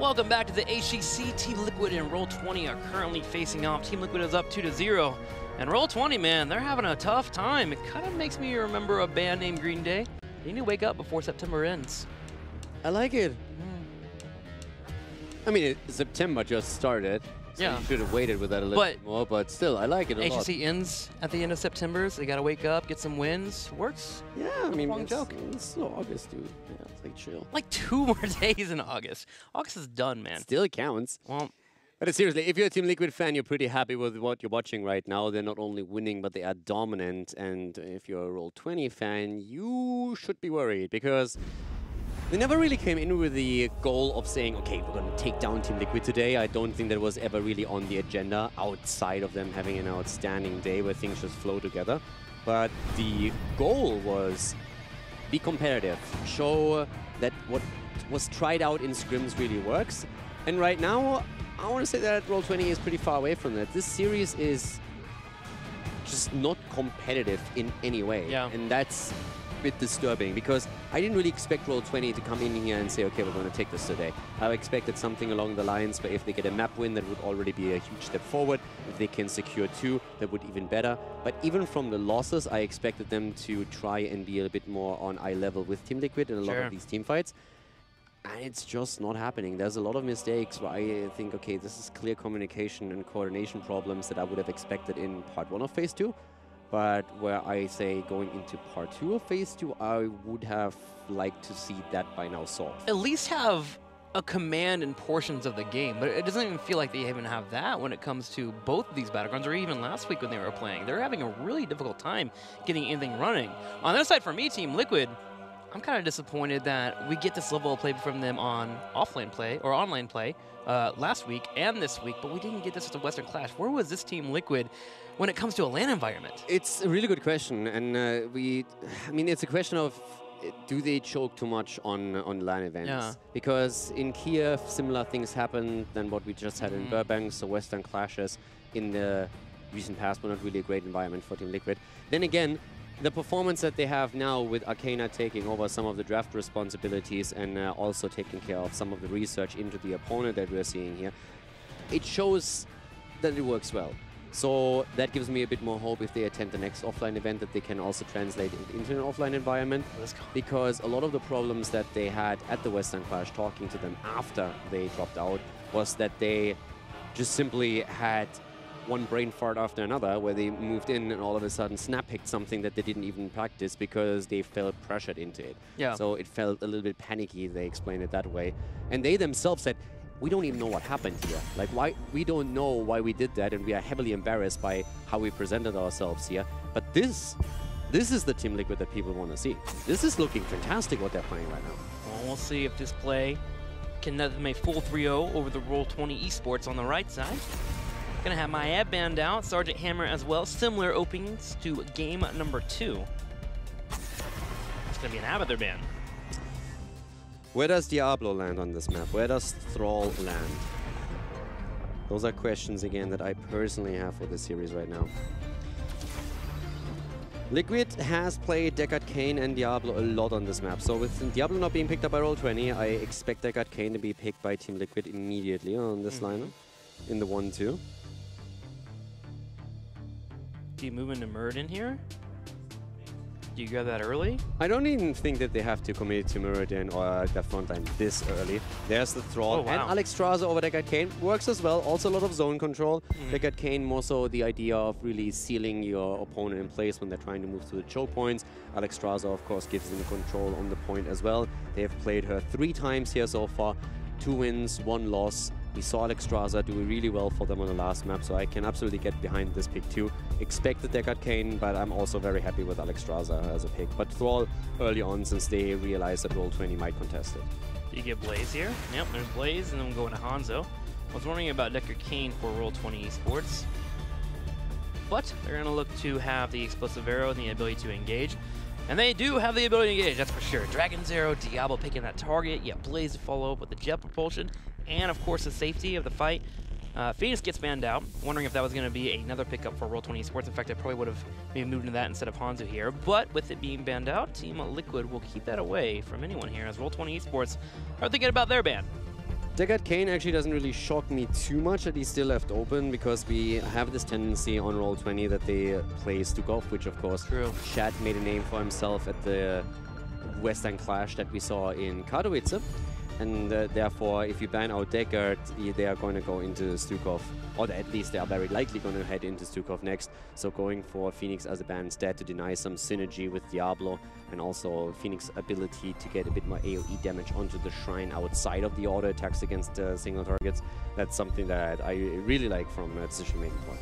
Welcome back to the HGC. Team Liquid and Roll20 are currently facing off. Team Liquid is up 2-0. And Roll20, man, they're having a tough time. It kind of makes me remember a band named Green Day. They need to wake up before September ends. I like it. I mean, September just started. So Yeah. you should have waited with that a little bit more, but still, I like it a lot. HGC ends at the end of September, so they got to wake up, get some wins. Works. Yeah, I mean, Long joke. it's still August, dude. Yeah, it's like chill. Like 2 more days in August. August is done, man. Still counts. Well, But seriously, if you're a Team Liquid fan, you're pretty happy with what you're watching right now. They're not only winning, but they are dominant. And if you're a Roll20 fan, you should be worried because they never really came in with the goal of saying, okay, we're going to take down Team Liquid today. I don't think that was ever really on the agenda outside of them having an outstanding day where things just flow together. But the goal was be competitive, show that what was tried out in scrims really works. And right now, I want to say that Roll20 is pretty far away from that. This series is just not competitive in any way. Yeah. And that's a bit disturbing because I didn't really expect Roll20 to come in here and say, okay, we're going to take this today. I expected something along the lines where if they get a map win, that would already be a huge step forward. If they can secure 2, that would even better. But even from the losses, I expected them to try and be a bit more on eye level with Team Liquid in a lot of these team fights. And it's just not happening. There's a lot of mistakes where I think, okay, this is clear communication and coordination problems that I would have expected in part 1 of Phase 2. But where I say going into part 2 of Phase 2, I would have liked to see that by now solved. at least have a command in portions of the game, but it doesn't even feel like they even have that when it comes to both of these battlegrounds, or even last week when they were playing. They're having a really difficult time getting anything running. On the other side, for me, Team Liquid, I'm kind of disappointed that we get this level of play from them on offline play, or online play, last week and this week, but we didn't get this as a Western Clash. Where was this Team Liquid when it comes to a LAN environment? It's a really good question, and I mean, it's a question of do they choke too much on LAN events? Yeah. Because in Kiev, similar things happened than what we just had in Burbank, so Western Clashes in the recent past were not really a great environment for Team Liquid. Then again, the performance that they have now with Arcana taking over some of the draft responsibilities and also taking care of some of the research into the opponent that we're seeing here, it shows that it works well. So that gives me a bit more hope if they attend the next offline event that they can also translate it into an offline environment. Because a lot of the problems that they had at the Western Clash, talking to them after they dropped out, was that they just simply had one brain fart after another, where they moved in and all of a sudden snap picked something that they didn't even practice because they felt pressured into it. Yeah. So it felt a little bit panicky, they explained it that way. And they themselves said, we don't even know what happened here. Like, why we don't know why we did that, and we are heavily embarrassed by how we presented ourselves here. But this is the Team Liquid that people want to see. This is looking fantastic what they're playing right now. Well, we'll see if this play can net them a full 3-0 over the Roll20 Esports on the right side. Gonna have my ad band out, Sergeant Hammer as well. Similar openings to game number 2. It's gonna be an Abathur ban. Where does Diablo land on this map? Where does Thrall land? Those are questions, again, that I personally have for this series right now. Liquid has played Deckard Cain and Diablo a lot on this map. So with Diablo not being picked up by Roll20, I expect Deckard Cain to be picked by Team Liquid immediately on this lineup in the 1-2. Do you move into Muradin here? Do you grab that early? I don't even think that they have to commit to Muradin or the frontline this early. There's the Thrall. Oh, wow. And Alex Straza over Deckard Cain works as well. Also a lot of zone control. Deckard Cain more so the idea of really sealing your opponent in place when they're trying to move to the choke points. Alex Straza, of course, gives them control on the point as well. They have played her 3 times here so far. 2 wins, 1 loss. We saw Alex Straza do really well for them on the last map, so I can absolutely get behind this pick too. Expect the Deckard Cain, but I'm also very happy with Alex Straza as a pick. But Thrall early on, since they realized that Roll20 might contest it. Do you get Blaze here? Yep, there's Blaze, and then we'll go into Hanzo. I was wondering about Deckard Cain for Roll20 Esports. But they're going to look to have the Explosive Arrow and the ability to engage. And they do have the ability to engage, that's for sure. Dragon's Arrow, Diablo picking that target, yeah, Blaze to follow up with the jet propulsion, and of course the safety of the fight. Phoenix gets banned out. Wondering if that was going to be another pickup for Roll20 Esports. In fact, I probably would have maybe moved into that instead of Hanzo here. But with it being banned out, Team Liquid will keep that away from anyone here, as Roll20 Esports are thinking about their ban. Deckard Cain actually doesn't really shock me too much that he's still left open, because we have this tendency on Roll20 that they play Stukov, which of course Shad made a name for himself at the Western Clash that we saw in Katowice. And therefore, if you ban out Deckard, they are going to go into Stukov, or at least they are very likely going to head into Stukov next. So going for Phoenix as a ban instead to deny some synergy with Diablo, and also Phoenix's ability to get a bit more AoE damage onto the Shrine outside of the auto attacks against single targets. That's something that I really like from decision-making point.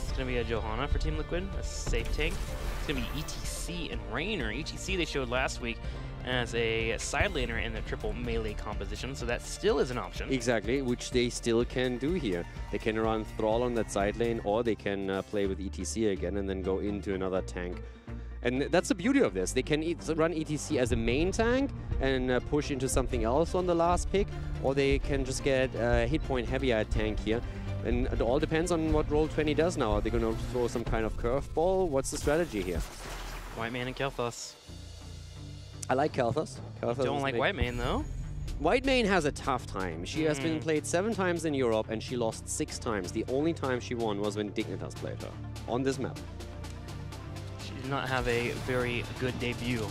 It's going to be a Johanna for Team Liquid, a safe tank. It's going to be ETC and Raynor. ETC they showed last week as a side laner in the triple melee composition, so that still is an option. Exactly, which they still can do here. They can run Thrall on that side lane, or they can play with ETC again and then go into another tank. And that's the beauty of this. They can run ETC as a main tank and push into something else on the last pick, or they can just get a hit point heavier tank here. And it all depends on what Roll20 does now. Are they going to throw some kind of curveball? What's the strategy here? Whitemane and Kel'Thas. I like Kel'Thas. Don't like Whitemane, though. Whitemane has a tough time. She has been played 7 times in Europe, and she lost 6 times. The only time she won was when Dignitas played her on this map. She did not have a very good debut.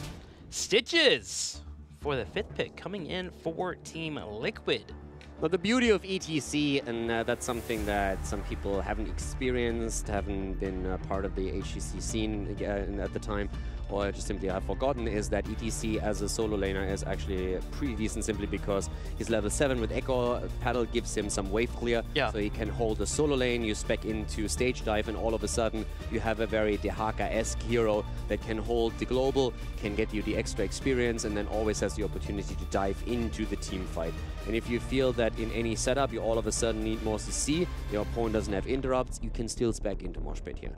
Stitches for the 5th pick, coming in for Team Liquid. But the beauty of ETC, and that's something that some people haven't experienced, haven't been part of the HGC scene at the time, or just simply have forgotten, is that ETC as a solo laner is actually pretty decent, simply because he's level 7 with Echo. Paddle gives him some wave clear, so he can hold the solo lane. You spec into stage dive, and all of a sudden you have a very Dehaka-esque hero that can hold the global, can get you the extra experience, and then always has the opportunity to dive into the team fight. And if you feel that in any setup you all of a sudden need more CC, your opponent doesn't have interrupts, you can still spec into Mosh Pit here.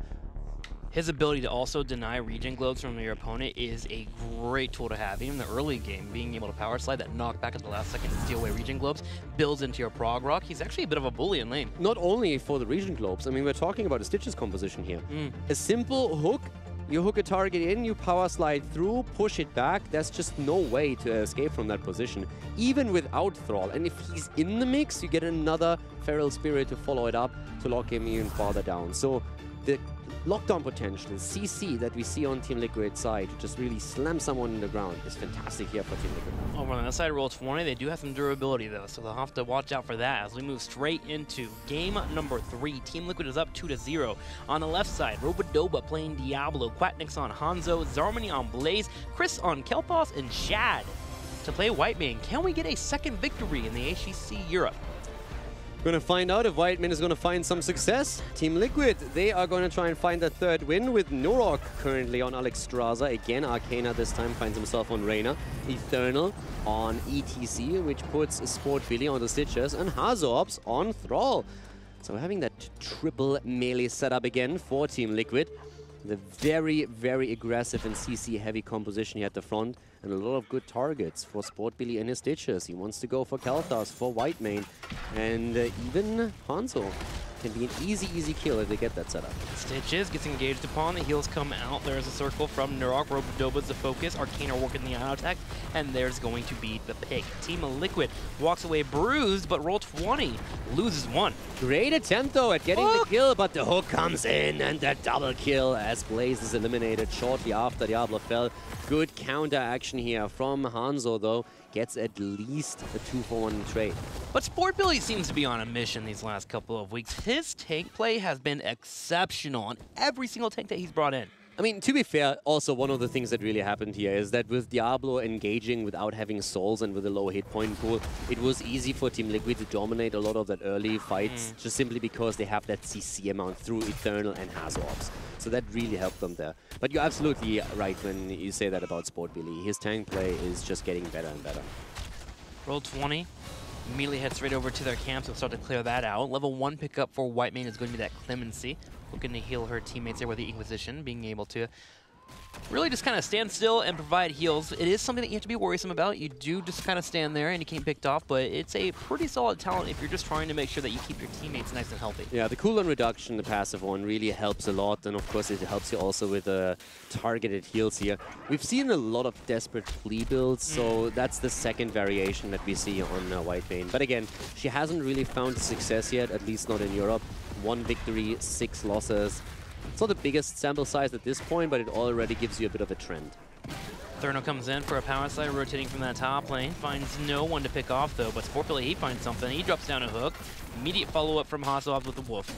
His ability to also deny regen globes from your opponent is a great tool to have. Even in the early game, being able to power slide that knockback at the last second to steal away regen globes builds into your prog rock. He's actually a bit of a bully in lane. Not only for the regen globes, I mean, we're talking about a Stitches composition here. A simple hook, you hook a target in, you power slide through, push it back. There's just no way to escape from that position, even without Thrall. And if he's in the mix, you get another Feral Spirit to follow it up to lock him even farther down. So the lockdown potential, CC that we see on Team Liquid's side to just really slam someone in the ground is fantastic here for Team Liquid. Over on the other side of Roll20, they do have some durability though, so they'll have to watch out for that as we move straight into game number 3. Team Liquid is up 2-0. On the left side, Robodoba playing Diablo, Quatnix on Hanzo, Zarmany on Blaze, Chris on Kel'Thas, and Shad to play Whitemane. Can we get a second victory in the HGC Europe? We're going to find out if Whitemane is going to find some success. Team Liquid, they are going to try and find the 3rd win with Norok currently on Alexstrasza. Again, Arcana this time finds himself on Raynor. INFERNAL on ETC, which puts Sportbilly on the Stitches, and Hazorps on Thrall. So we're having that triple melee setup again for Team Liquid. The very, very aggressive and CC-heavy composition here at the front, and a lot of good targets for Sportbilly and his Stitches. He wants to go for Kel'Thas, for Whitemane, and even Hanzo can be an easy kill if they get that setup. Stitches gets engaged upon, the heals come out, there's a circle from Norok, Robodoba's the focus, Arcana working the auto attack, and there's going to be the pick. Team Liquid walks away bruised, but Roll20 loses 1. Great attempt though at getting the kill, but the hook comes in and the double kill as Blaze is eliminated shortly after Diablo fell. Good counter action here from Hanzo though. Gets at least a 2-for-1 trade. But Sportbilly seems to be on a mission these last couple of weeks. His tank play has been exceptional on every single tank that he's brought in. I mean, to be fair, also one of the things that really happened here is that with Diablo engaging without having souls and with a low hit point pool, it was easy for Team Liquid to dominate a lot of that early fights just simply because they have that CC amount through Eternal and Hazorps. So that really helped them there. But you're absolutely right when you say that about Sportbilly. His tank play is just getting better and better. Roll20 immediately heads straight over to their camps and start to clear that out. Level 1 pickup for Whitemane is going to be that Clemency, looking to heal her teammates there with the Inquisition, being able to Really just kind of stand still and provide heals. It is something that you have to be worrisome about. You do just kind of stand there and you can't picked off, but it's a pretty solid talent if you're just trying to make sure that you keep your teammates nice and healthy. Yeah, the cooldown reduction, the passive one, really helps a lot, and of course it helps you also with targeted heals here. We've seen a lot of desperate plea builds, so that's the second variation that we see on White Mane. But again, she hasn't really found success yet, at least not in Europe. 1 victory, 6 losses. It's not the biggest sample size at this point, but it already gives you a bit of a trend. INFERNAL comes in for a power slide, rotating from that top lane. Finds no one to pick off, though, but Sportbilly, he finds something. He drops down a hook. Immediate follow-up from Hasselhoff with the Wolf.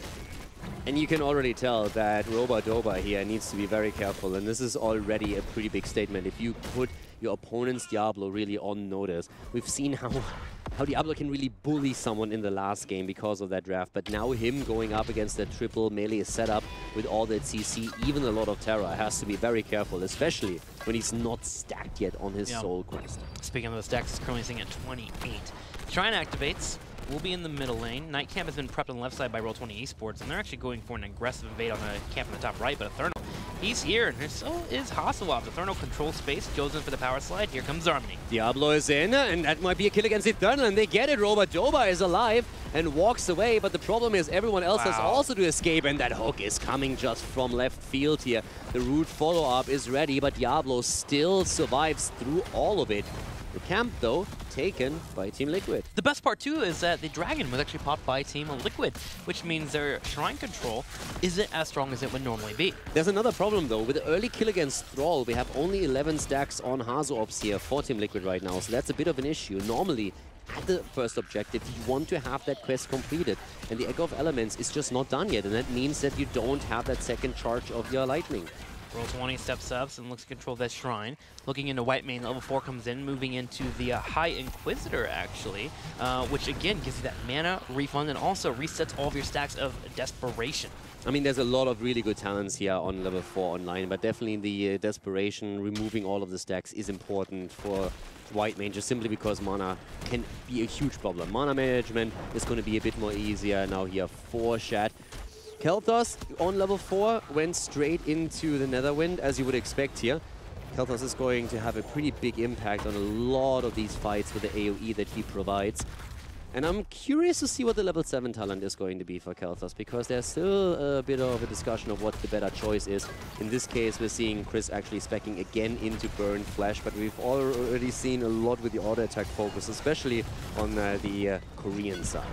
And you can already tell that Roba-Doba here needs to be very careful, and this is already a pretty big statement. If you put your opponent's Diablo really on notice, we've seen how Diablo can really bully someone in the last game because of that draft, but now him going up against that triple melee setup with all that CC, even a lot of Terra, has to be very careful, especially when he's not stacked yet on his Soul Quest. Speaking of the stacks, it's currently sitting at 28. Shrine activates. We'll be in the middle lane. Night Camp has been prepped on the left side by Roll20 Esports, and they're actually going for an aggressive invade on the camp in the top right, but INFERNAL, he's here, and so is Hasselhoff. INFERNAL controls space, goes in for the power slide. Here comes Harmony. Diablo is in, and that might be a kill against INFERNAL, and they get it. Roba-Doba is alive and walks away, but the problem is everyone else has also to escape, and that hook is coming just from left field here. The root follow-up is ready, but Diablo still survives through all of it. The camp, though, taken by Team Liquid. The best part, too, is that the Dragon was actually popped by Team Liquid, which means their Shrine control isn't as strong as it would normally be. There's another problem, though. With the early kill against Thrall, we have only 11 stacks on Hazo-Ops here for Team Liquid right now, so that's a bit of an issue. Normally, at the first objective, you want to have that quest completed, and the Echo of Elements is just not done yet, and that means that you don't have that second charge of your Lightning. Roll20 steps up and looks to control that Shrine. Looking into White Mane, level 4 comes in, moving into the High Inquisitor, actually, which again gives you that mana refund and also resets all of your stacks of Desperation. I mean, there's a lot of really good talents here on level 4 online, but definitely the Desperation, removing all of the stacks, is important for White Mane, just simply because mana can be a huge problem. Mana management is going to be a bit more easier now here for Shad. Kel'Thas on level 4 went straight into the Netherwind, as you would expect here. Kel'Thas is going to have a pretty big impact on a lot of these fights with the AoE that he provides. And I'm curious to see what the level 7 talent is going to be for Kel'Thas, because there's still a bit of a discussion of what the better choice is. In this case, we're seeing Chris actually speccing again into Burn Flash, but we've already seen a lot with the auto attack focus, especially on the Korean side.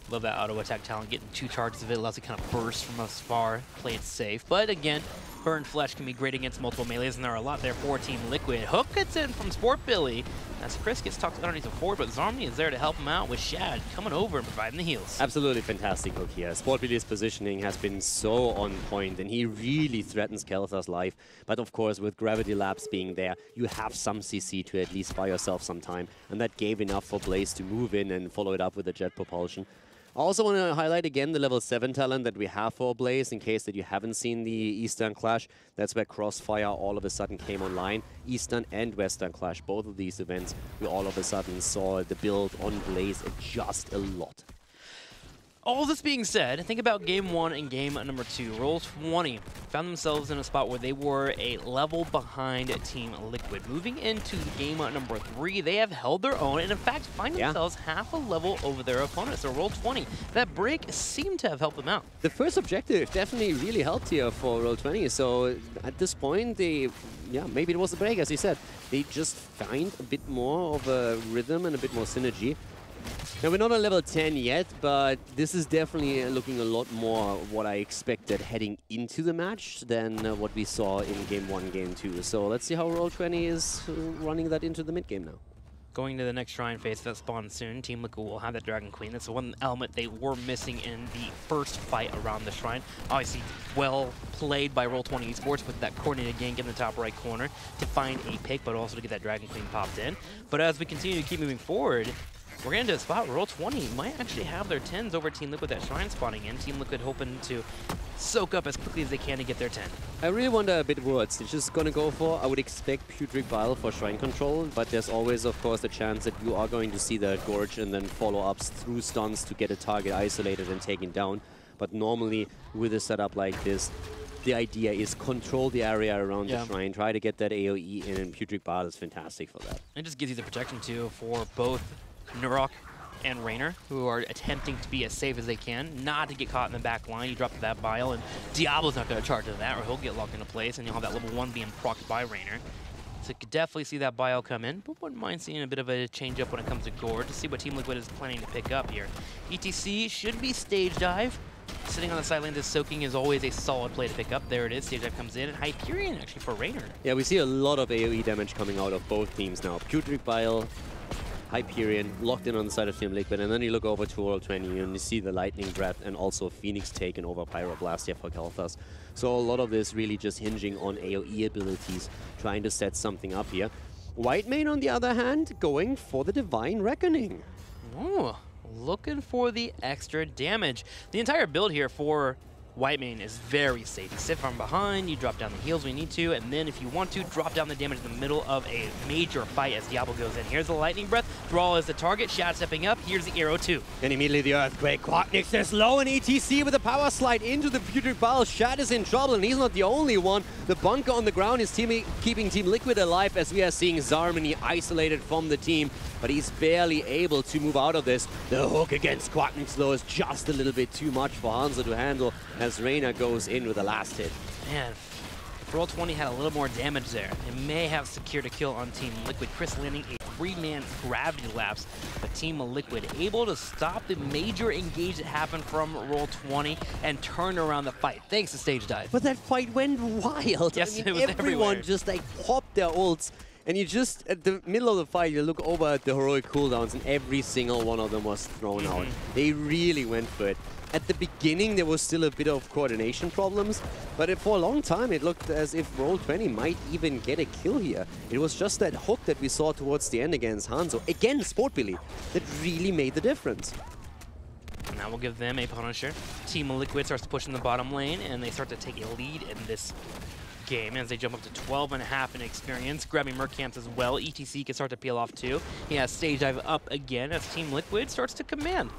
Love that auto attack talent, getting 2 charges of it, allows you to kind of burst from afar, play it safe. But again, Burn Flesh can be great against multiple melees, and there are a lot there for Team Liquid. Hook gets in from Sportbilly, as Chris gets tucked underneath the forward, but Zarmni is there to help him out with Shad coming over and providing the heals. Absolutely fantastic hook here. Sportbilly's positioning has been so on point, and he really threatens Kel'Thas' life. But of course, with Gravity Labs being there, you have some CC to at least buy yourself some time, and that gave enough for Blaze to move in and follow it up with a jet propulsion. I also want to highlight again the level 7 talent that we have for Blaze, in case that you haven't seen the Eastern Clash. That's where Crossfire all of a sudden came online. Eastern and Western Clash, both of these events, we all of a sudden saw the build on Blaze adjust a lot. All this being said, think about Game 1 and Game number 2. Roll20 found themselves in a spot where they were a level behind Team Liquid. Moving into Game number 3, they have held their own and in fact find themselves half a level over their opponent. So Roll20, that break seemed to have helped them out. The first objective definitely really helped here for Roll20. So at this point, they, maybe it was a break, as you said. They just find a bit more of a rhythm and a bit more synergy. Now, we're not on level 10 yet, but this is definitely looking a lot more what I expected heading into the match than what we saw in Game 1, Game 2. So let's see how Roll20 is running that into the mid-game now. Going to the next Shrine phase that spawns soon, Team Liquid will have that Dragon Queen. That's the one element they were missing in the first fight around the Shrine. Obviously, well played by Roll20 Esports with that coordinated gank in the top right corner to find a pick, but also to get that Dragon Queen popped in. But as we continue to keep moving forward, we're getting to a spot where Roll20 might actually have their 10s over Team Liquid, that Shrine spawning in. Team Liquid hoping to soak up as quickly as they can to get their 10. I really wonder a bit what it's just going to go for. I would expect Putrid Vial for Shrine control, but there's always, of course, the chance that you are going to see the Gorge and then follow-ups through stuns to get a target isolated and taken down. But normally, with a setup like this, the idea is control the area around the shrine, try to get that AoE in, and Putrid Bile is fantastic for that. It just gives you the protection, too, for both Nurok and Raynor, who are attempting to be as safe as they can, not to get caught in the back line. You drop that Bile, and Diablo's not going to charge to that, or he'll get locked into place, and you'll have that level 1 being procced by Raynor. So you could definitely see that Bile come in, but wouldn't mind seeing a bit of a change-up when it comes to Gord to see what Team Liquid is planning to pick up here. ETC should be Stage Dive. Sitting on the side lane, this soaking is always a solid play to pick up. There it is, Stage Dive comes in, and Hyperion actually for Raynor. Yeah, we see a lot of AoE damage coming out of both teams now. Putrid Bile, Hyperion locked in on the side of Team Liquid, and then you look over to Roll20 and you see the Lightning Breath and also Phoenix taking over Pyroblast here for Kalthas. So a lot of this really just hinging on AoE abilities, trying to set something up here. Whitemane, on the other hand, going for the Divine Reckoning. Oh, looking for the extra damage. The entire build here for Whitemane is very safe. You sit from behind, you drop down the heals when you need to, and then if you want to, drop down the damage in the middle of a major fight as Diablo goes in. Here's the Lightning Breath. Thrall is the target. Shad stepping up. Here's the arrow too. And immediately the Earthquake. Quacknix is low, and ETC with a power slide into the Putrid Bile. Shad is in trouble, and he's not the only one. The bunker on the ground is keeping Team Liquid alive, as we are seeing Zarmany isolated from the team, but he's barely able to move out of this. The hook against Quacknix, though, is just a little bit too much for Hanzo to handle, as Raynor goes in with the last hit. Man, Roll20 had a little more damage there. It may have secured a kill on Team Liquid. Chris landing a 3-man gravity lapse, but Team Liquid able to stop the major engage that happened from Roll20 and turn around the fight, thanks to Stage Dive. But that fight went wild. Yes, I mean, it was everyone everywhere. just like popped their ults. And you just, at the middle of the fight, you look over at the heroic cooldowns, and every single one of them was thrown out. They really went for it. At the beginning, there was still a bit of coordination problems, but for a long time, it looked as if Roll20 might even get a kill here. It was just that hook that we saw towards the end against Hanzo, against Sportbilly, that really made the difference. Now we'll give them a Punisher. Team Liquid starts to push in the bottom lane, and they start to take a lead in this game as they jump up to 12.5 in experience, grabbing Mercamps as well. ETC can start to peel off too. He has Stage Dive up again as Team Liquid starts to command.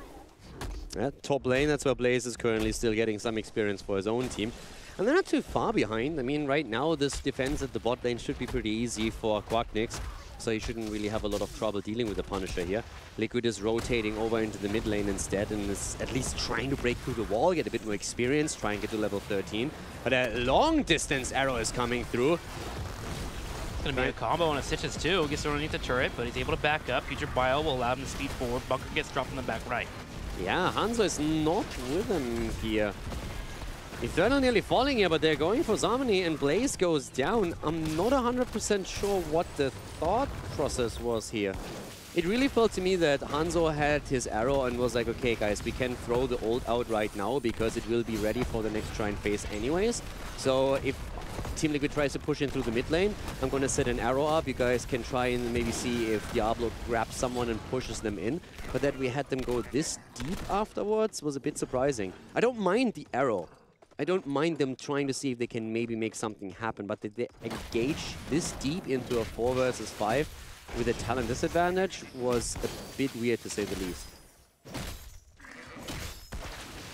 Yeah, top lane, that's where Blaze is currently still getting some experience for his own team. And they're not too far behind. I mean, right now, this defense at the bot lane should be pretty easy for Quacknix, so he shouldn't really have a lot of trouble dealing with the Punisher here. Liquid is rotating over into the mid lane instead and is at least trying to break through the wall, get a bit more experience, try and get to level 13. But a long-distance arrow is coming through. It's going to be a combo on a Stitches too. Gets underneath the turret, but he's able to back up. Future Bile will allow him to speed forward. Bunker gets dropped in the back right. Yeah, Hanzo is not with him here. Infernal nearly falling here, but they're going for Zarmany, and Blaze goes down. I'm not 100% sure what the thought process was here. It really felt to me that Hanzo had his arrow and was like, okay guys, we can throw the ult out right now because it will be ready for the next shrine phase anyways. So if Team Liquid tries to push in through the mid lane, I'm going to set an arrow up. You guys can try and maybe see if Diablo grabs someone and pushes them in. But that we had them go this deep afterwards was a bit surprising. I don't mind the arrow. I don't mind them trying to see if they can maybe make something happen, but did they engage this deep into a 4 versus 5 with a talent disadvantage was a bit weird, to say the least.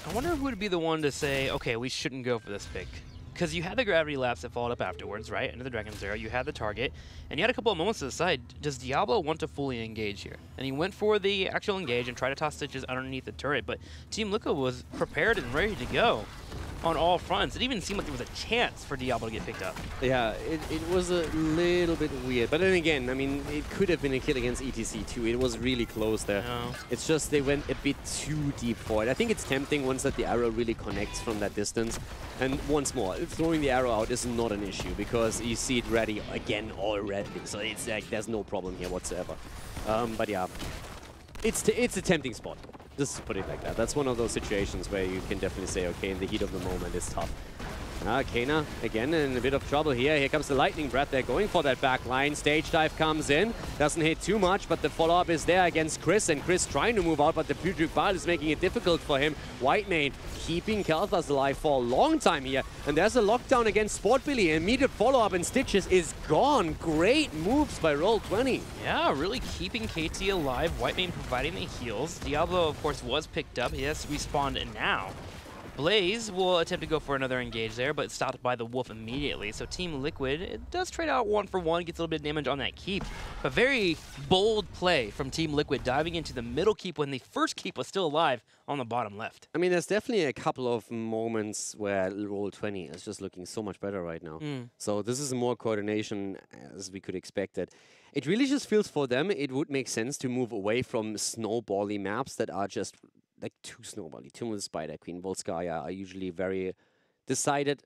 I wonder who would be the one to say, okay, we shouldn't go for this pick. Because you had the gravity lapse that followed up afterwards, right? Into the Dragon's Arrow, you had the target, and you had a couple of moments to decide, does Diablo want to fully engage here? And he went for the actual engage and tried to toss Stitches underneath the turret, but Team Liquid was prepared and ready to go on all fronts. It even seemed like there was a chance for Diablo to get picked up. Yeah, it was a little bit weird. But then again, I mean, it could have been a kill against ETC too. It was really close there. No. It's just they went a bit too deep for it. I think it's tempting once that the arrow really connects from that distance. And once more, throwing the arrow out is not an issue because you see it ready again already. So it's like there's no problem here whatsoever. But yeah, it's a tempting spot. Just to put it like that. That's one of those situations where you can definitely say, okay, in the heat of the moment, it's tough. Kana, again, in a bit of trouble here. Here comes the Lightning Breath. They're going for that back line. Stage Dive comes in. Doesn't hit too much, but the follow-up is there against Chris. And Chris trying to move out, but the Putrid Bile is making it difficult for him. Whitemane keeping Kalthas alive for a long time here. And there's a lockdown against Sportbilly. Immediate follow-up and Stitches is gone. Great moves by Roll20. Yeah, really keeping KT alive. Whitemane providing the heals. Diablo, of course, was picked up. He has to respawn now. Blaze will attempt to go for another engage there, but stopped by the Wolf immediately. So Team Liquid, it does trade out 1-for-1, gets a little bit of damage on that keep. But very bold play from Team Liquid, diving into the middle keep when the first keep was still alive on the bottom left. I mean, there's definitely a couple of moments where Roll20 is just looking so much better right now. So this is more coordination as we could expect it. It really just feels for them, it would make sense to move away from snowbally maps that are just like too snowbally. Tomb of the Spider Queen, Volskaya are usually very decided.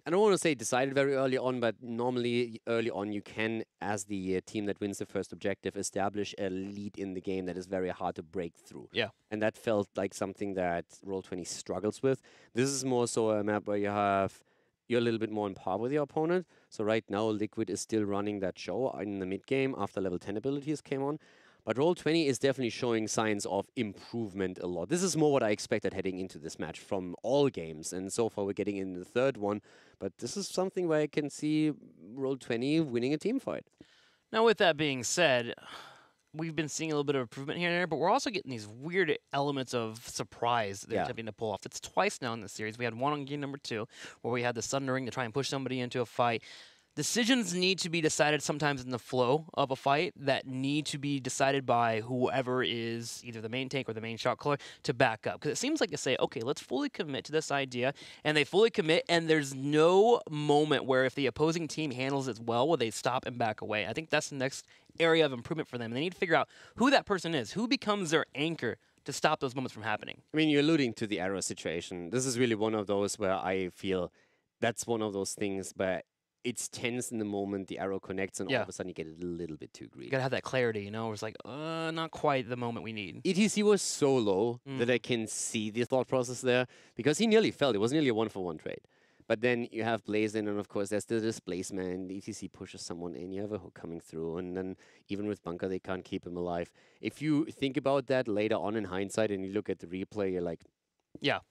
I don't want to say decided very early on, but normally early on you can, as the team that wins the first objective, establish a lead in the game that is very hard to break through. Yeah. And that felt like something that Roll20 struggles with. This is more so a map where you're a little bit more on par with your opponent. So right now Liquid is still running that show in the mid game after level 10 abilities came on. But Roll20 is definitely showing signs of improvement a lot. This is more what I expected heading into this match from all games. And so far we're getting in the third one. But this is something where I can see Roll20 winning a team fight. Now with that being said, we've been seeing a little bit of improvement here and there, but we're also getting these weird elements of surprise that they're attempting to pull off. It's twice now in this series. We had one on game number 2, where we had the Sundering to try and push somebody into a fight. Decisions need to be decided sometimes in the flow of a fight that need to be decided by whoever is either the main tank or the main shot caller to back up. Because it seems like they say, okay, let's fully commit to this idea, and they fully commit, and there's no moment where if the opposing team handles it well, will they stop and back away. I think that's the next area of improvement for them. They need to figure out who that person is, who becomes their anchor to stop those moments from happening. I mean, you're alluding to the arrow situation. This is really one of those where I feel that's one of those things where it's tense in the moment, the arrow connects, and all of a sudden you get a little bit too greedy. You gotta have that clarity, you know? It's like, not quite the moment we need. ETC was so low that I can see the thought process there, because he nearly fell. It was nearly a 1-for-1 trade. But then you have Blaze in, and of course there's the displacement. ETC pushes someone in, you have a hook coming through, and then even with Bunker, they can't keep him alive. If you think about that later on in hindsight and you look at the replay, you're like,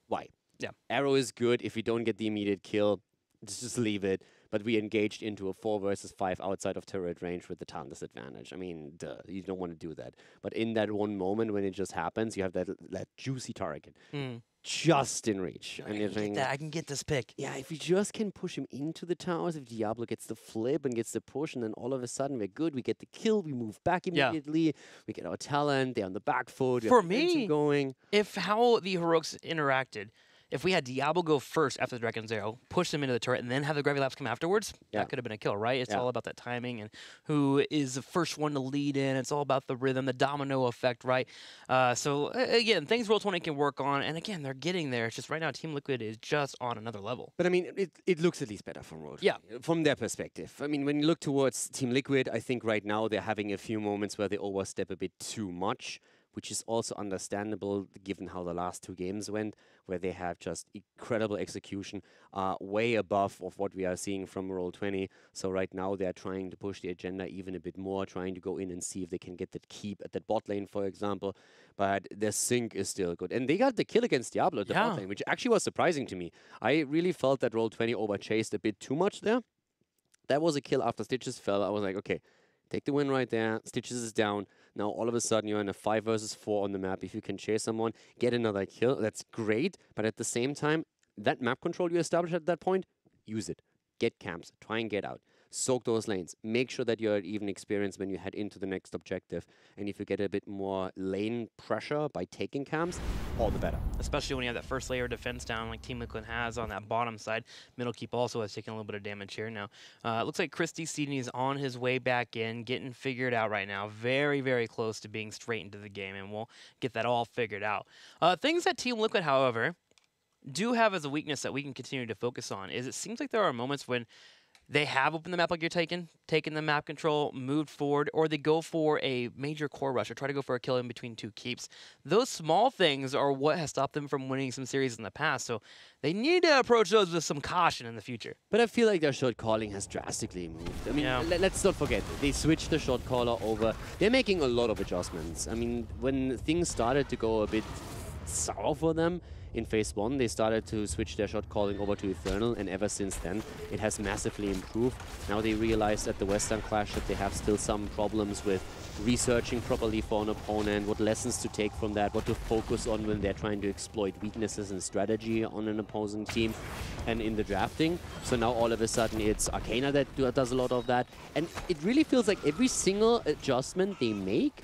why? Yeah. Arrow is good. If you don't get the immediate kill, just leave it. But we engaged into a 4 versus 5 outside of turret range with the time disadvantage. I mean, duh, you don't want to do that. But in that one moment when it just happens, you have that juicy target just in reach. And you're saying, I can get this pick. Yeah, if you just can push him into the towers, if Diablo gets the flip and gets the push, and then all of a sudden we're good, we get the kill, we move back immediately, we get our talent, they're on the back foot. For me, going. If how the Heroics interacted, if we had Diablo go first after the Dragon's Arrow, push them into the turret, and then have the Gravity Lapse come afterwards, that could have been a kill, right? It's all about that timing and who is the first one to lead in. It's all about the rhythm, the domino effect, right? So, again, things Roll20 can work on, and again, they're getting there. It's just right now, Team Liquid is just on another level. But, I mean, it looks at least better from Roll20. From their perspective. I mean, when you look towards Team Liquid, I think right now they're having a few moments where they overstep a bit too much, which is also understandable given how the last 2 games went, where they have just incredible execution, way above of what we are seeing from Roll20. So right now they're trying to push the agenda even a bit more, trying to go in and see if they can get that keep at that bot lane, for example. But their sync is still good. And they got the kill against Diablo at the bot lane, which actually was surprising to me. I really felt that Roll20 overchased a bit too much there. That was a kill after Stitches fell. I was like, okay, take the win right there. Stitches is down. Now, all of a sudden, you're in a 5 versus 4 on the map. If you can chase someone, get another kill, that's great. But at the same time, that map control you established at that point, use it. Get camps. Try and get out. Soak those lanes. Make sure that you're at even experience when you head into the next objective. And if you get a bit more lane pressure by taking camps, all the better. Especially when you have that first layer of defense down like Team Liquid has on that bottom side. Middle keep also has taken a little bit of damage here. Now, it looks like Christy Seedney is on his way back in, getting figured out right now. Very, very close to being straight into the game, and we'll get that all figured out. Things that Team Liquid, however, do have as a weakness that we can continue to focus on is it seems like there are moments when they have opened the map like you're taken the map control, moved forward, or they go for a major core rush or try to go for a kill in between 2 keeps. Those small things are what has stopped them from winning some series in the past, so they need to approach those with some caution in the future. But I feel like their shot calling has drastically moved. I mean, let's not forget, they switched the shot caller over. They're making a lot of adjustments. I mean, when things started to go a bit sour for them. In phase 1, they started to switch their shot calling over to INFERNAL, and ever since then, it has massively improved. Now they realize at the Western Clash that they have still some problems with researching properly for an opponent, what lessons to take from that, what to focus on when they're trying to exploit weaknesses and strategy on an opposing team, and in the drafting. So now all of a sudden it's Arcana that does a lot of that, and it really feels like every single adjustment they make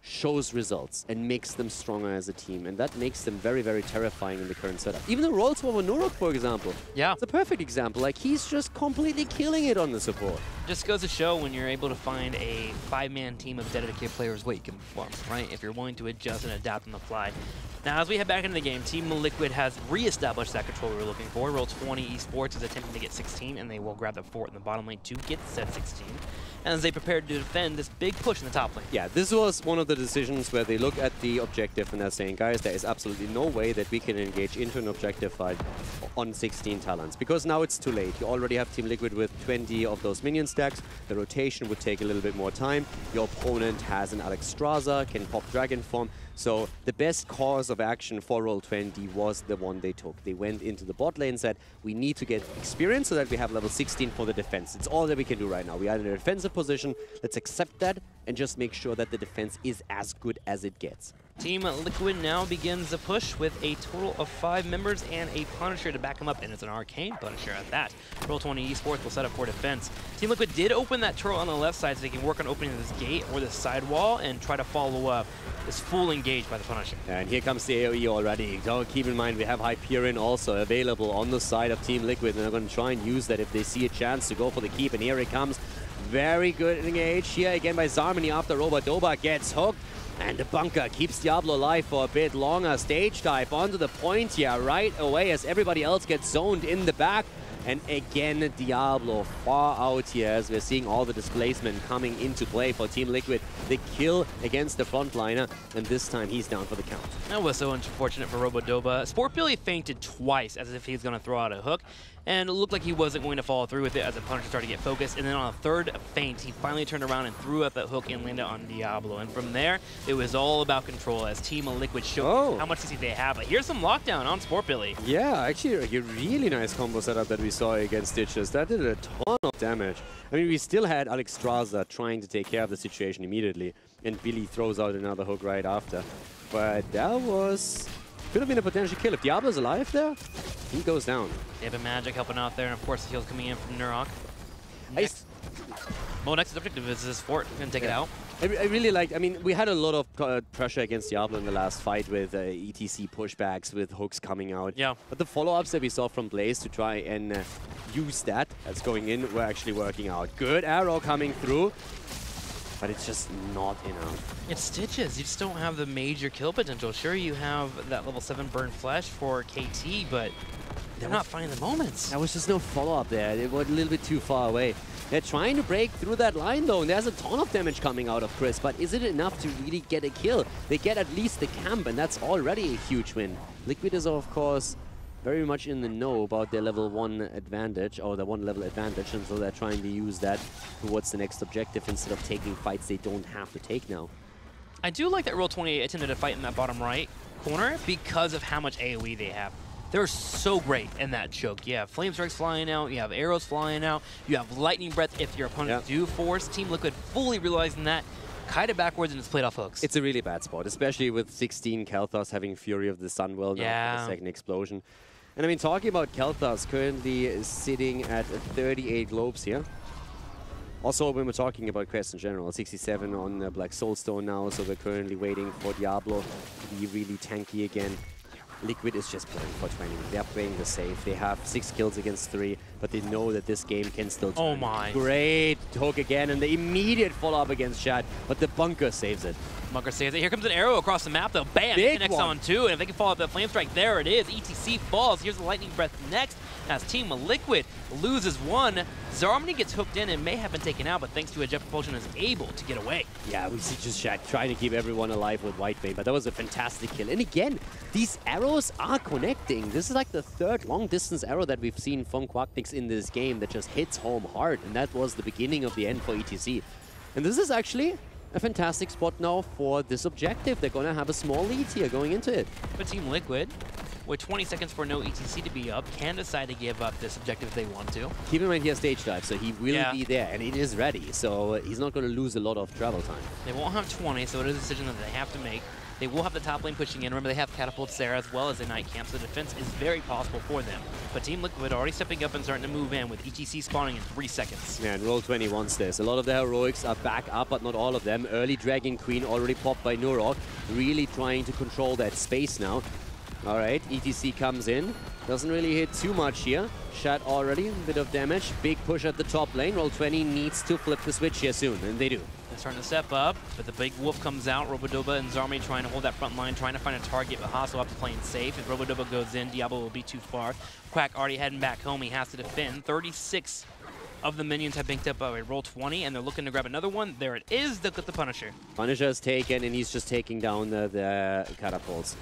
shows results and makes them stronger as a team, and that makes them very, very terrifying in the current setup. Even the Roll20 Nurok, for example. Yeah. It's a perfect example. Like, he's just completely killing it on the support. Just goes to show when you're able to find a 5-man team of dedicated players what you can perform, right? If you're willing to adjust and adapt on the fly. Now, as we head back into the game, Team Liquid has re-established that control we were looking for. Roll20 Esports is attempting to get 16, and they will grab the fort in the bottom lane to get said 16. And as they prepare to defend this big push in the top lane. Yeah, this was one of the decisions where they look at the objective and they're saying, guys, there is absolutely no way that we can engage into an objective fight on 16 talents, because now it's too late. You already have Team Liquid with 20 of those minion stacks. The rotation would take a little bit more time. Your opponent has an Alexstrasza, can pop Dragon Form. So the best course of action for Roll20 was the one they took. They went into the bot lane and said, we need to get experience so that we have level 16 for the defense. It's all that we can do right now. We are in a defensive position. Let's accept that and just make sure that the defense is as good as it gets. Team Liquid now begins the push with a total of 5 members and a Punisher to back him up, and it's an Arcane Punisher at that. Roll20 Esports will set up for defense. Team Liquid did open that turret on the left side so they can work on opening this gate or this side wall and try to follow up this full engage by the Punisher. And here comes the AoE already. Don't keep in mind we have Hyperion also available on the side of Team Liquid, and they're going to try and use that if they see a chance to go for the keep, and here it comes. Very good engage here again by Zarmany after Robodoba gets hooked. And the bunker keeps Diablo alive for a bit longer. Stage dive onto the point here right away as everybody else gets zoned in the back. And again, Diablo far out here as we're seeing all the displacement coming into play for Team Liquid. The kill against the frontliner, and this time he's down for the count. That was so unfortunate for Robodoba. Sport Billy fainted twice as if he's going to throw out a hook, and it looked like he wasn't going to follow through with it as the Punisher started to get focused. And then on a third feint, he finally turned around and threw out that hook and landed on Diablo. And from there, it was all about control as Team Liquid showed how much CC they have. But here's some lockdown on Sport Billy. Yeah, actually a really nice combo setup that we saw against Stitches. That did a ton of damage. I mean, we still had Alexstrasza trying to take care of the situation immediately, and Billy throws out another hook right after. But that could have been a potential kill. If Diablo's alive there, he goes down. They have a Magic helping out there, and of course the heals coming in from Nurok. Next objective is this fort. We're gonna take it out. I really like, I mean, we had a lot of pressure against Diablo in the last fight with ETC pushbacks, with hooks coming out. Yeah. But the follow-ups that we saw from Blaze to try and use that as going in were actually working out. Good arrow coming through, but it's just not enough. It's Stitches. You just don't have the major kill potential. Sure, you have that level 7 burn flesh for KT, but they're not finding the moments. There was just no follow-up there. It was a little bit too far away. They're trying to break through that line, though, and there's a ton of damage coming out of Chris, but is it enough to really get a kill? They get at least the camp, and that's already a huge win. Liquid is, of course, very much in the know about their level 1 advantage, or the 1 level advantage, and so they're trying to use that towards the next objective instead of taking fights they don't have to take now. I do like that Roll20 attempted to fight in that bottom right corner because of how much AoE they have. They're so great in that choke. You have Flame Strikes flying out, you have arrows flying out, you have Lightning Breath if your opponents do force. Team Liquid fully realizing that, kited backwards and it's played off hooks. It's a really bad spot, especially with 16 Kel'Thas having Fury of the Sunwell now for the second explosion. And I mean, talking about Kel'Thas, currently sitting at 38 globes here. Also, when we're talking about quests in general, 67 on Black Soulstone now, so we're currently waiting for Diablo to be really tanky again. Liquid is just playing for 20. They're playing the safe. They have 6 kills against 3, but they know that this game can still turn. Oh my. Great hook again, and the immediate follow-up against Shad, but the bunker saves it. Bunker saves it. Here comes an arrow across the map, though. Bam! It connects on 2, and if they can follow up that Flame Strike, there it is. ETC falls. Here's the Lightning Breath next, as Team Liquid loses 1. Zarmany gets hooked in and may have been taken out, but thanks to a Jet Propulsion is able to get away. Yeah, we see just Shad trying to keep everyone alive with Whitebane, but that was a fantastic kill. And again, these arrows are connecting. This is like the 3rd long-distance arrow that we've seen from Quacknix in this game that just hits home hard, and that was the beginning of the end for ETC. And this is actually a fantastic spot now for this objective. They're going to have a small lead here going into it. But Team Liquid, with 20 seconds for no ETC to be up, can decide to give up this objective if they want to. Keep in mind he has stage dive, so he will be there, and it is ready, so he's not going to lose a lot of travel time. They won't have 20, so it is a decision that they have to make. They will have the top lane pushing in. Remember, they have catapults there as well as a night camp, so the defense is very possible for them. But Team Liquid already stepping up and starting to move in with ETC spawning in 3 seconds. Yeah, and Roll20 wants this. A lot of the heroics are back up, but not all of them. Early Dragon Queen already popped by Nurok, really trying to control that space now. All right, ETC comes in. Doesn't really hit too much here. Shot already, a bit of damage. Big push at the top lane. Roll20 needs to flip the switch here soon, and they do. They're starting to step up, but the big wolf comes out. Robodoba and Zarmi trying to hold that front line, trying to find a target, but Hasso playing safe. If Robodoba goes in, Diablo will be too far. Quack already heading back home. He has to defend. 36 of the minions have banked up by Roll20, and they're looking to grab another one. There it is. They'll get the Punisher. Punisher is taken, and he's just taking down the catapults.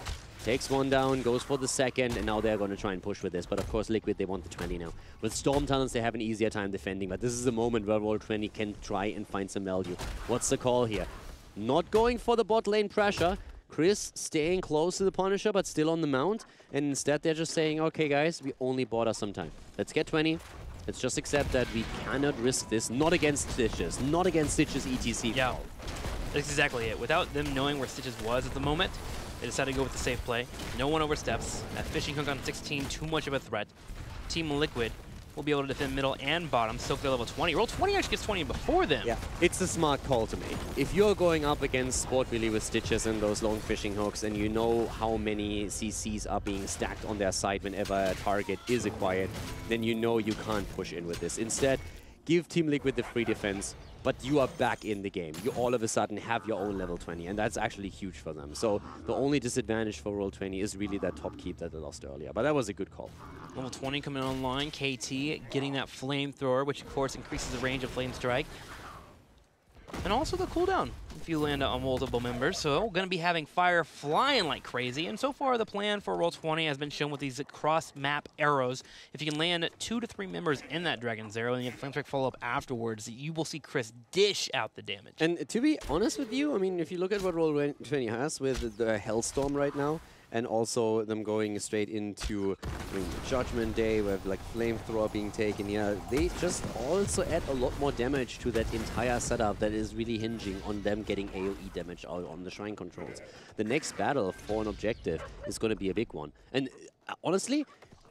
Takes one down, goes for the second, and now they're going to try and push with this. But of course, Liquid, they want the 20 now. With Storm Talons, they have an easier time defending, but this is a moment where Roll20 can try and find some value. What's the call here? Not going for the bot lane pressure. Chris staying close to the Punisher, but still on the mount. And instead, they're just saying, okay, guys, we only bought us some time. Let's get 20. Let's just accept that we cannot risk this. Not against Stitches. Not against Stitches ETC. Yeah, that's exactly it. Without them knowing where Stitches was at the moment, they decided to go with the safe play. No one oversteps. That fishing hook on 16, too much of a threat. Team Liquid will be able to defend middle and bottom, soak their level 20. Roll20 actually gets 20 before them. Yeah, it's a smart call to make. If you're going up against Sport Really with Stitches and those long fishing hooks, and you know how many CCs are being stacked on their side whenever a target is acquired, then you know you can't push in with this. Instead, give Team Liquid the free defense, but you are back in the game. You all of a sudden have your own level 20, and that's actually huge for them. So the only disadvantage for Roll20 is really that top keep that they lost earlier, but that was a good call. Level 20 coming online, KT getting that flamethrower, which of course increases the range of Flame Strike. And also the cooldown if you land on multiple members. So we're going to be having fire flying like crazy. And so far the plan for Roll20 has been shown with these cross-map arrows. If you can land 2 to 3 members in that Dragon's Arrow and you have Flame Strike follow up afterwards, you will see Chris dish out the damage. And to be honest with you, I mean, if you look at what Roll20 has with the Hellstorm right now, and also them going straight into Judgment Day with like Flamethrower being taken here, they just also add a lot more damage to that entire setup that is really hinging on them getting AoE damage out on the Shrine controls. The next battle for an objective is going to be a big one. And honestly,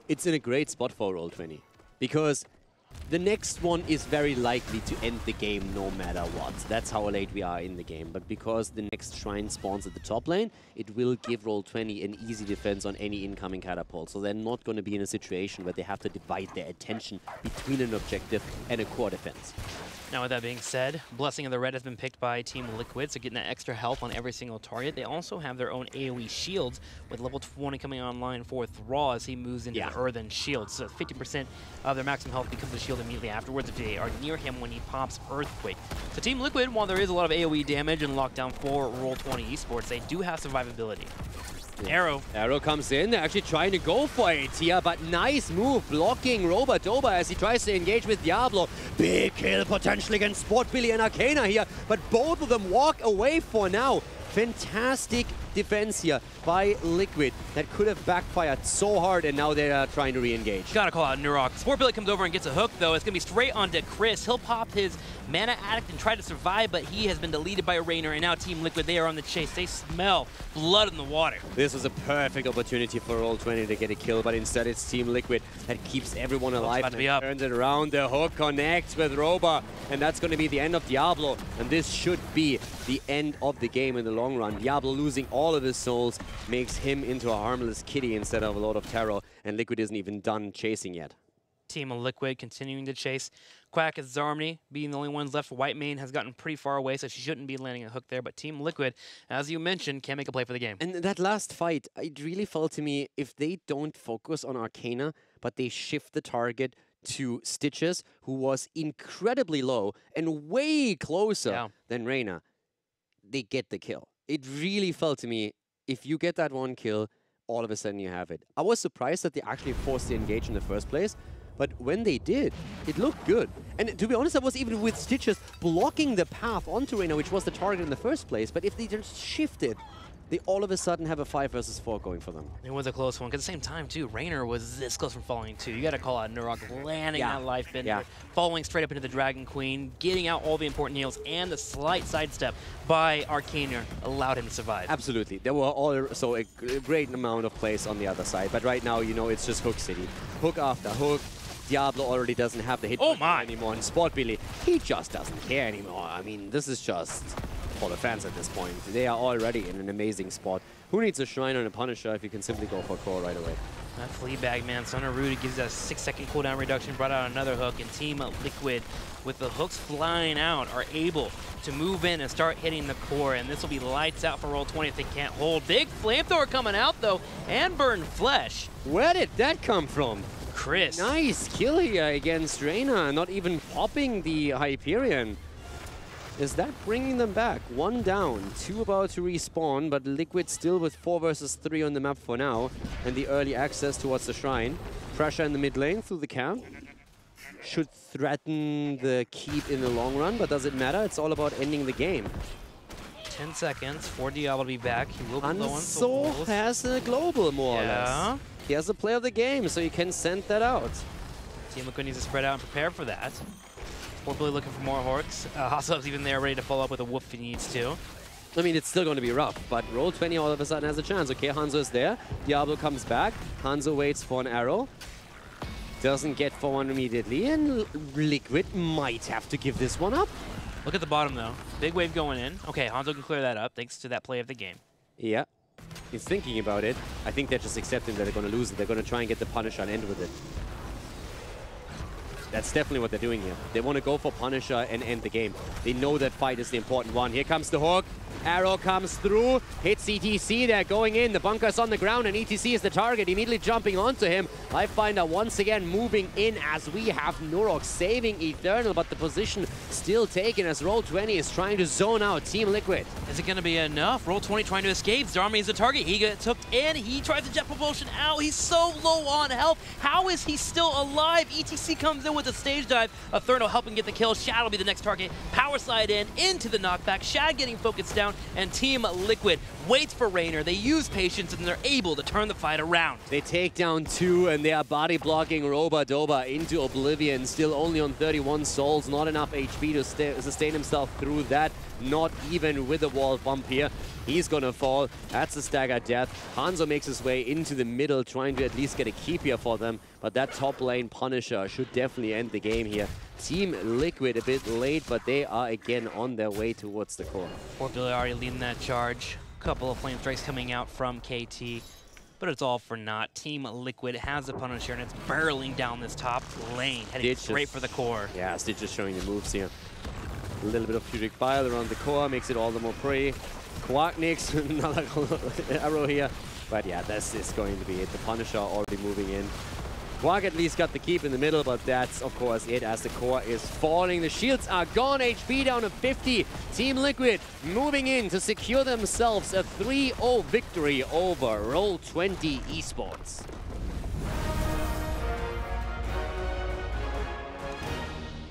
it's in a great spot for Roll20, because the next one is very likely to end the game no matter what. That's how late we are in the game. But because the next shrine spawns at the top lane, it will give Roll20 an easy defense on any incoming catapult. So they're not going to be in a situation where they have to divide their attention between an objective and a core defense. Now with that being said, Blessing of the Red has been picked by Team Liquid, so getting that extra health on every single target. They also have their own AoE shields, with level 20 coming online for Thrall as he moves into the Earthen Shield. So 50% of their maximum health becomes a shield immediately afterwards if they are near him when he pops Earthquake. So Team Liquid, while there is a lot of AoE damage and lockdown for Roll20 Esports, they do have survivability. Arrow. Arrow comes in. They're actually trying to go for it here, but nice move blocking Robodoba as he tries to engage with Diablo. Big kill potentially against Sport Billy and Arcana here, but both of them walk away for now. Fantastic defense here by Liquid that could have backfired so hard, and now they are trying to re-engage. Gotta call out Nurok. Sport Billy comes over and gets a hook, though. It's gonna be straight onto Chris. He'll pop his Mana Addict and try to survive, but he has been deleted by Rainer, and now Team Liquid, they are on the chase. They smell blood in the water. This was a perfect opportunity for Roll20 to get a kill, but instead it's Team Liquid that keeps everyone alive and turns it around. The hook connects with Roba, and that's going to be the end of Diablo, and this should be the end of the game in the long run. Diablo losing all of his souls makes him into a harmless kitty instead of a lot of terror, and Liquid isn't even done chasing yet. Team of Liquid continuing to chase. Quack as Zarmny being the only ones left. White Mane has gotten pretty far away, so she shouldn't be landing a hook there. But Team Liquid, as you mentioned, can make a play for the game. And that last fight, it really felt to me, if they don't focus on Arcana, but they shift the target to Stitches, who was incredibly low and way closer than Reyna, they get the kill. It really felt to me, if you get that one kill, all of a sudden you have it. I was surprised that they actually forced the engage in the first place, But when they did, it looked good. And to be honest, that was even with Stitches blocking the path onto Reina, which was the target in the first place. But if they just shifted, they all of a sudden have a 5 versus 4 going for them. It was a close one, because at the same time, too, Raynor was this close from falling, too. You got to call out Nurok landing that life bender, falling straight up into the Dragon Queen, getting out all the important heals, and the slight sidestep by Arcaner allowed him to survive. Absolutely. There were also a great amount of plays on the other side, but right now, you know, it's just Hook City. Hook after hook. Diablo already doesn't have the hit anymore, and Sport Billy, he just doesn't care anymore. I mean, this is just for the fans at this point. They are already in an amazing spot. Who needs a Shrine and a Punisher if you can simply go for core right away? That Fleabag, man. Sonaruda gives that 6-second cooldown reduction, brought out another hook, and Team Liquid, with the hooks flying out, are able to move in and start hitting the core, and this will be lights out for Roll20 if they can't hold. Big flamethrower coming out, though, and burn flesh. Where did that come from? Chris. Nice kill here against Reina, not even popping the Hyperion. Is that bringing them back? 1 down, 2 about to respawn, but Liquid still with 4 versus 3 on the map for now, and the early access towards the Shrine. Pressure in the mid lane through the camp. Should threaten the keep in the long run, but does it matter? It's all about ending the game. 10 seconds for Diablo to be back. He will be low on souls. souls. Has a global, more or less. He has a play of the game, so you can send that out. Team Liquid needs to spread out and prepare for that. Really looking for more Horks. Hasob's even there ready to follow up with a Wolf if he needs to. I mean, it's still going to be rough, but Roll20 all of a sudden has a chance. Okay, Hanzo is there. Diablo comes back. Hanzo waits for an arrow. Doesn't get for one immediately, and Liquid might have to give this one up. Look at the bottom, though. Big wave going in. Okay, Hanzo can clear that up thanks to that play of the game. Yeah. He's thinking about it. I think they're just accepting that they're going to lose it. They're going to try and get the Punisher and end with it. That's definitely what they're doing here. They want to go for Punisher and end the game. They know that fight is the important one. Here comes the hook. Arrow comes through, hits ETC, they're going in, the bunker's on the ground, and ETC is the target, immediately jumping onto him. Lifebinder once again moving in as we have Nurok saving Eternal, but the position still taken as Roll20 is trying to zone out Team Liquid. Is it going to be enough? Roll20 trying to escape, Zarmi is the target, he gets hooked in, he tries to jet propulsion out, he's so low on health, how is he still alive? ETC comes in with a stage dive, Eternal helping get the kill, Shad will be the next target, power slide in, into the knockback, Shad getting focused down, and Team Liquid waits for Raynor. They use patience and they're able to turn the fight around. They take down 2 and they are body blocking Roba Doba into oblivion. Still only on 31 souls, not enough HP to sustain himself through that. Not even with the wall bump here. He's gonna fall. That's a staggered death. Hanzo makes his way into the middle, trying to at least get a keep here for them. But that top lane Punisher should definitely end the game here. Team Liquid a bit late, but they are again on their way towards the core. Poor Billy already leading that charge. Couple of flame strikes coming out from KT, but it's all for naught. Team Liquid has the Punisher and it's barreling down this top lane, heading straight for the core. Yeah, Stitch is showing the moves here. A little bit of Fugic Bile around the core makes it all the more pretty. Quacknix, another arrow here. But yeah, this is going to be it. The Punisher already moving in. Quack at least got the keep in the middle, but that's of course it as the core is falling. The shields are gone, HP down to 50. Team Liquid moving in to secure themselves a 3-0 victory over Roll20 Esports.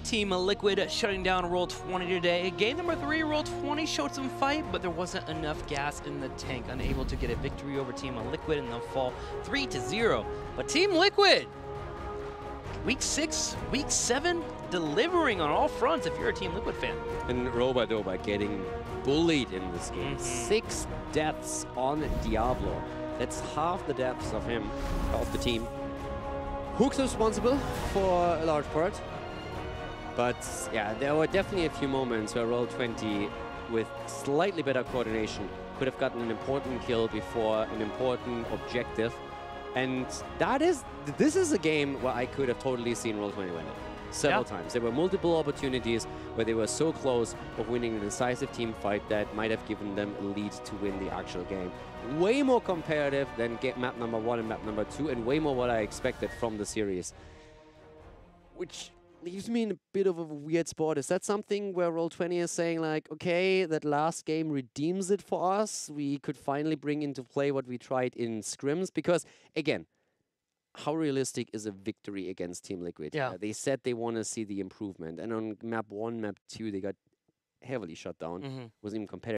Team Liquid shutting down Roll20 today. Game number 3, Roll20 showed some fight, but there wasn't enough gas in the tank. Unable to get a victory over Team Liquid and they'll fall 3-0. But Team Liquid, Week 6, Week 7, delivering on all fronts if you're a Team Liquid fan. And Roba Doba getting bullied in this game. 6 deaths on Diablo. That's half the deaths of him, of the team. Hook's responsible for a large part. But yeah, there were definitely a few moments where Roll20, with slightly better coordination, could have gotten an important kill before an important objective. And this is a game where I could have totally seen Roll20 win it several times. There were multiple opportunities where they were so close of winning a decisive team fight that might have given them a lead to win the actual game. Way more competitive than map number 1 and map number 2, and way more what I expected from the series. Which leaves me in a bit of a weird spot. Is that something where Roll20 is saying like, okay, that last game redeems it for us? We could finally bring into play what we tried in scrims? Because, again, how realistic is a victory against Team Liquid? Yeah. They said they want to see the improvement, and on map 1, map 2, they got heavily shut down. Mm-hmm. Wasn't even competitive.